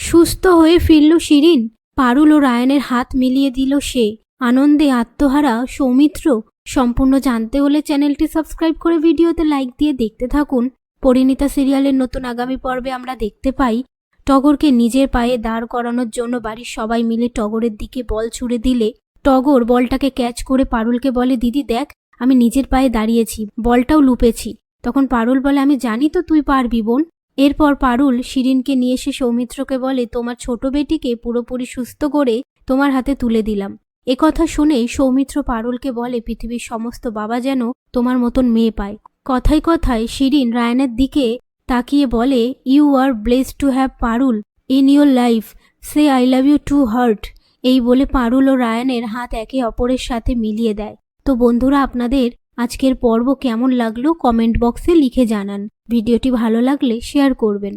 সুস্থ হয়ে ফিরল শিরিন। পারুল ও রায়ানের হাত মিলিয়ে দিল সে। আনন্দে আত্মহারা সৌমিত্র। সম্পূর্ণ জানতে হলে চ্যানেলটি সাবস্ক্রাইব করে ভিডিওতে লাইক দিয়ে দেখতে থাকুন। পরিণীতা সিরিয়ালের নতুন আগামী পর্বে আমরা দেখতে পাই টগরকে নিজের পায়ে দাঁড় করানোর জন্য বাড়ির সবাই মিলে টগরের দিকে বল ছুড়ে দিলে টগর বলটাকে ক্যাচ করে পারুলকে বলে, দিদি দেখ, আমি নিজের পায়ে দাঁড়িয়েছি, বলটাও লুপেছি। তখন পারুল বলে, আমি জানি তো তুই পারবি বোন। এরপর পারুল শিরিনকে নিয়ে এসে সৌমিত্রকে বলে, তোমার ছোট বেটিকে পুরোপুরি সুস্থ করে তোমার হাতে তুলে দিলাম। একথা শুনেই সৌমিত্র পারুলকে বলে, পৃথিবীর সমস্ত বাবা যেন তোমার মতন মেয়ে পায়। কথায় কথায় শিরিন রায়ানের দিকে তাকিয়ে বলে, you are blessed to have Parul in your life, সে I love you to heart. এই বলে পারুল ও রায়ানের হাত একে অপরের সাথে মিলিয়ে দেয়। তো বন্ধুরা, আপনাদের আজকের পর্ব কেমন লাগলো কমেন্ট বক্সে লিখে জানান। ভিডিওটি ভালো লাগলে শেয়ার করবেন।